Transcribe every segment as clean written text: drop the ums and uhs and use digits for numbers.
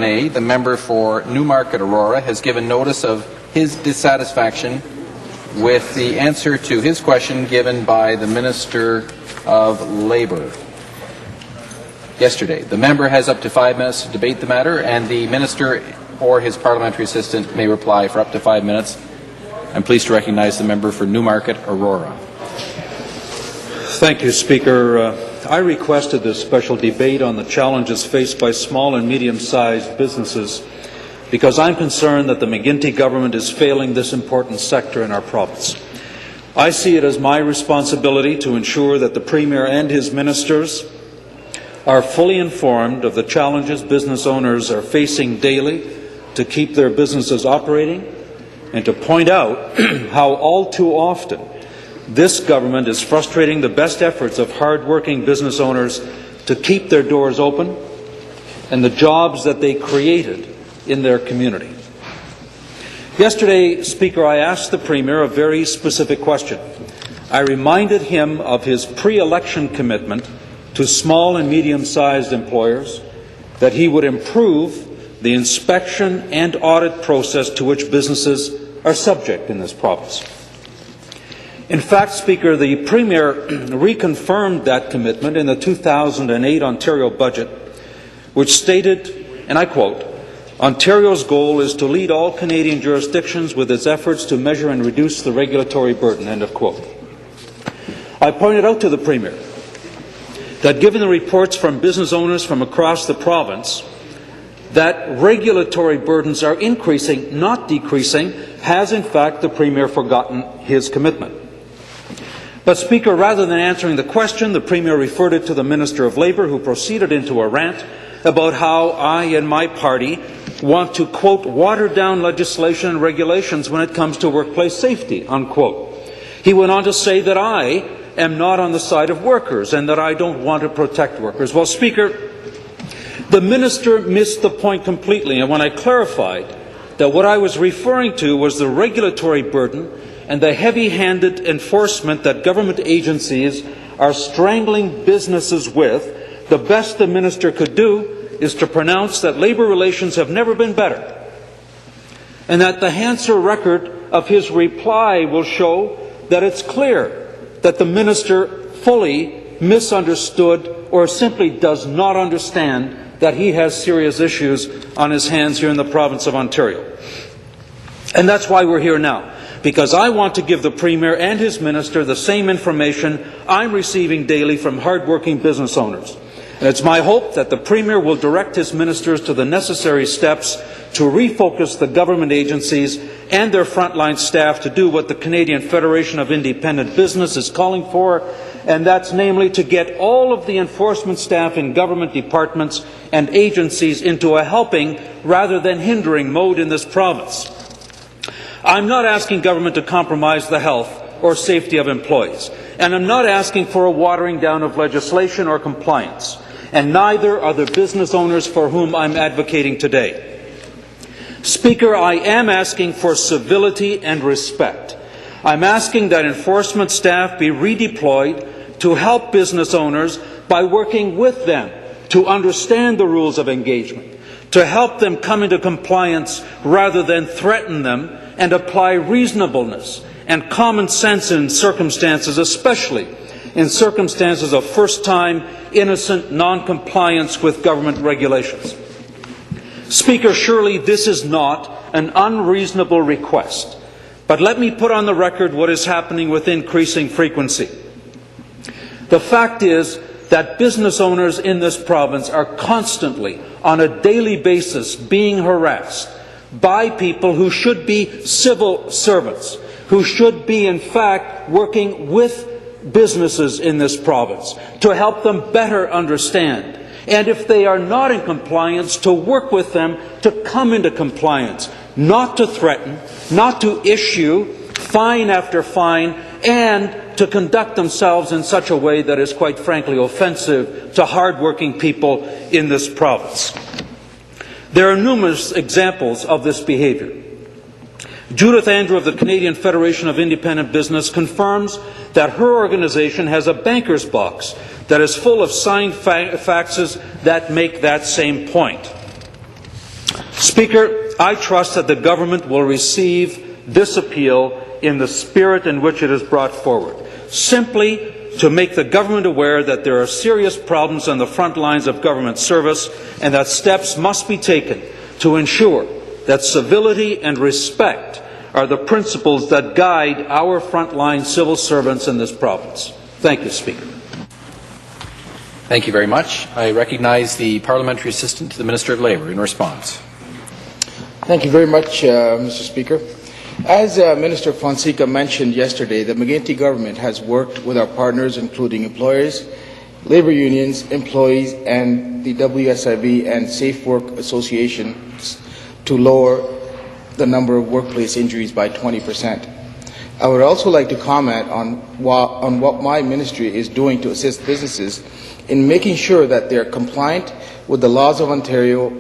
11A, the member for Newmarket Aurora has given notice of his dissatisfaction with the answer to his question given by the Minister of Labour yesterday. The member has up to 5 minutes to debate the matter, and the Minister or his parliamentary assistant may reply for up to 5 minutes. I'm pleased to recognize the member for Newmarket Aurora. Thank you, Speaker. I requested this special debate on the challenges faced by small and medium-sized businesses because I'm concerned that the McGuinty government is failing this important sector in our province. I see it as my responsibility to ensure that the Premier and his ministers are fully informed of the challenges business owners are facing daily to keep their businesses operating, and to point out how all too often this government is frustrating the best efforts of hard-working business owners to keep their doors open and the jobs that they created in their community. Yesterday, Speaker, I asked the Premier a very specific question. I reminded him of his pre-election commitment to small and medium-sized employers that he would improve the inspection and audit process to which businesses are subject in this province. In fact, Speaker, the Premier reconfirmed that commitment in the 2008 Ontario budget, which stated, and I quote, "Ontario's goal is to lead all Canadian jurisdictions with its efforts to measure and reduce the regulatory burden," end of quote. I pointed out to the Premier that given the reports from business owners from across the province that regulatory burdens are increasing, not decreasing, has in fact the Premier forgotten his commitment. But, Speaker, rather than answering the question, the Premier referred it to the Minister of Labour, who proceeded into a rant about how I and my party want to, quote, water down legislation and regulations when it comes to workplace safety, unquote. He went on to say that I am not on the side of workers and that I don't want to protect workers. Well, Speaker, the Minister missed the point completely, and when I clarified that what I was referring to was the regulatory burden and the heavy-handed enforcement that government agencies are strangling businesses with, the best the Minister could do is to pronounce that labour relations have never been better, and that the Hansard record of his reply will show that it's clear that the Minister fully misunderstood or simply does not understand that he has serious issues on his hands here in the province of Ontario. And that's why we're here now, because I want to give the Premier and his Minister the same information I'm receiving daily from hard-working business owners. And it's my hope that the Premier will direct his ministers to the necessary steps to refocus the government agencies and their frontline staff to do what the Canadian Federation of Independent Business is calling for, and that's namely to get all of the enforcement staff in government departments and agencies into a helping rather than hindering mode in this province. I'm not asking government to compromise the health or safety of employees, and I'm not asking for a watering down of legislation or compliance, and neither are the business owners for whom I'm advocating today. Speaker, I am asking for civility and respect. I'm asking that enforcement staff be redeployed to help business owners by working with them to understand the rules of engagement, to help them come into compliance rather than threaten them, and apply reasonableness and common sense in circumstances, especially in circumstances of first-time, innocent non-compliance with government regulations. Speaker, surely this is not an unreasonable request, but let me put on the record what is happening with increasing frequency. The fact is that business owners in this province are constantly, on a daily basis, being harassed by people who should be civil servants, who should be, in fact, working with businesses in this province to help them better understand. And if they are not in compliance, to work with them to come into compliance, not to threaten, not to issue fine after fine, and to conduct themselves in such a way that is, quite frankly, offensive to hard-working people in this province. There are numerous examples of this behaviour. Judith Andrew of the Canadian Federation of Independent Business confirms that her organization has a banker's box that is full of signed faxes that make that same point. Speaker, I trust that the government will receive this appeal in the spirit in which it is brought forward, simply to make the government aware that there are serious problems on the front lines of government service and that steps must be taken to ensure that civility and respect are the principles that guide our frontline civil servants in this province. Thank you, Speaker. Thank you very much. I recognize the Parliamentary Assistant to the Minister of Labour in response. Thank you very much, Mr. Speaker. As Minister Fonseca mentioned yesterday, the McGuinty government has worked with our partners, including employers, labour unions, employees, and the WSIB and Safe Work Associations to lower the number of workplace injuries by 20%. I would also like to comment on what my ministry is doing to assist businesses in making sure that they are compliant with the laws of Ontario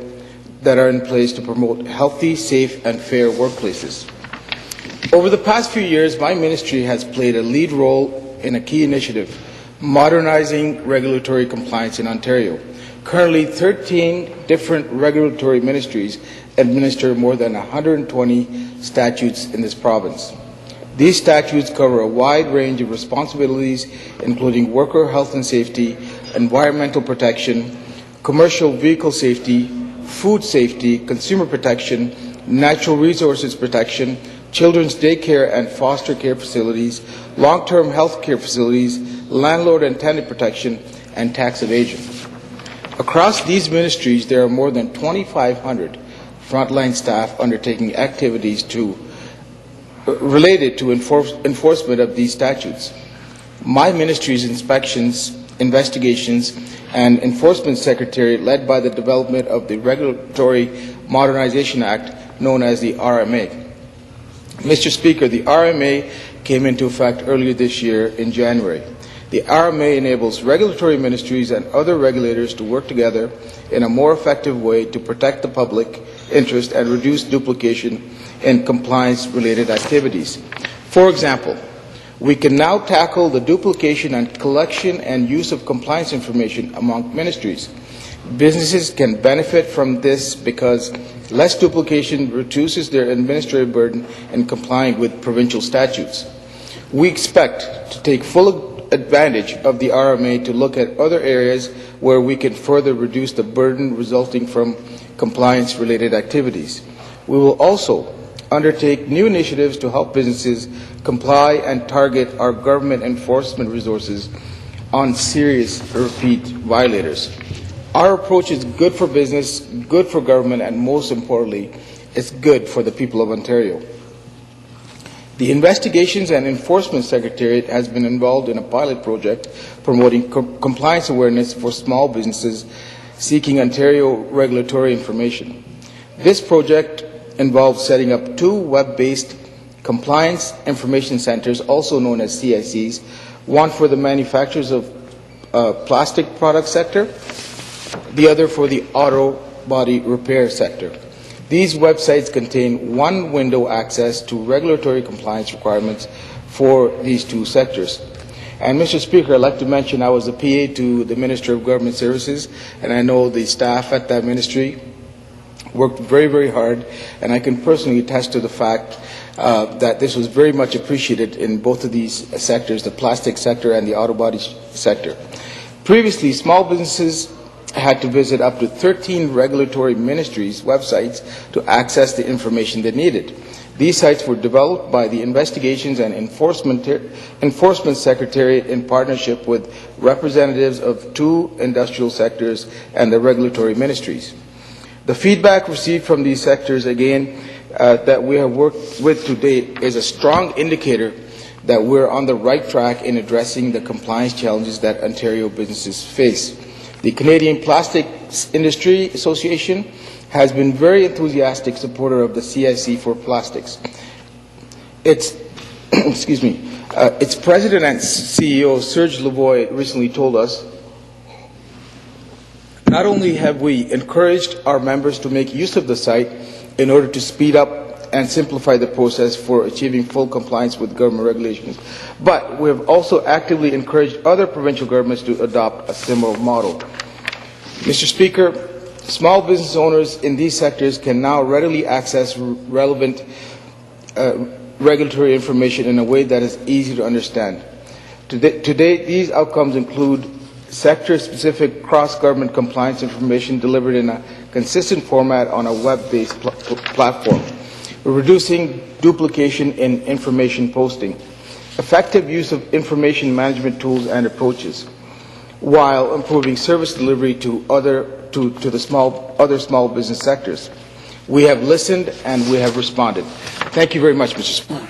that are in place to promote healthy, safe, and fair workplaces. Over the past few years, my ministry has played a lead role in a key initiative, modernizing regulatory compliance in Ontario. Currently, 13 different regulatory ministries administer more than 120 statutes in this province. These statutes cover a wide range of responsibilities, including worker health and safety, environmental protection, commercial vehicle safety, food safety, consumer protection, natural resources protection, children's daycare and foster care facilities, long-term health care facilities, landlord and tenant protection, and tax evasion. Across these ministries, there are more than 2,500 frontline staff undertaking activities related to enforcement of these statutes. My ministry's inspections, investigations, and enforcement secretariat, led by the development of the Regulatory Modernization Act, known as the RMA. Mr. Speaker, the RMA came into effect earlier this year in January. The RMA enables regulatory ministries and other regulators to work together in a more effective way to protect the public interest and reduce duplication in compliance-related activities. For example, we can now tackle the duplication and collection and use of compliance information among ministries. Businesses can benefit from this because less duplication reduces their administrative burden in complying with provincial statutes. We expect to take full advantage of the RMA to look at other areas where we can further reduce the burden resulting from compliance-related activities. We will also undertake new initiatives to help businesses comply and target our government enforcement resources on serious repeat violators. Our approach is good for business, good for government, and most importantly, it's good for the people of Ontario. The Investigations and Enforcement Secretariat has been involved in a pilot project promoting compliance awareness for small businesses seeking Ontario regulatory information. This project involves setting up 2 web-based compliance information centers, also known as CICs, one for the manufacturers of plastic product sector, the other for the auto body repair sector. These websites contain one window access to regulatory compliance requirements for these 2 sectors. And Mr. Speaker, I'd like to mention I was a PA to the Minister of Government Services, and I know the staff at that ministry worked very, very hard, and I can personally attest to the fact that this was very much appreciated in both of these sectors, the plastic sector and the auto body sector. Previously, small businesses had to visit up to 13 regulatory ministries' websites to access the information they needed. These sites were developed by the Investigations and Enforcement Secretariat in partnership with representatives of 2 industrial sectors and the regulatory ministries. The feedback received from these sectors, again, that we have worked with to date is a strong indicator that we're on the right track in addressing the compliance challenges that Ontario businesses face. The Canadian Plastics Industry Association has been very enthusiastic supporter of the CIC for plastics. Its its president and CEO, Serge Lavoie, recently told us, not only have we encouraged our members to make use of the site in order to speed up and simplify the process for achieving full compliance with government regulations, but we have also actively encouraged other provincial governments to adopt a similar model. Mr. Speaker, Small business owners in these sectors can now readily access relevant regulatory information in a way that is easy to understand. Today, these outcomes include sector-specific cross-government compliance information delivered in a consistent format on a web-based platform. We're reducing duplication in information posting, effective use of information management tools and approaches, while improving service delivery to other small business sectors. We have listened and we have responded. Thank you very much, Mr. Speaker.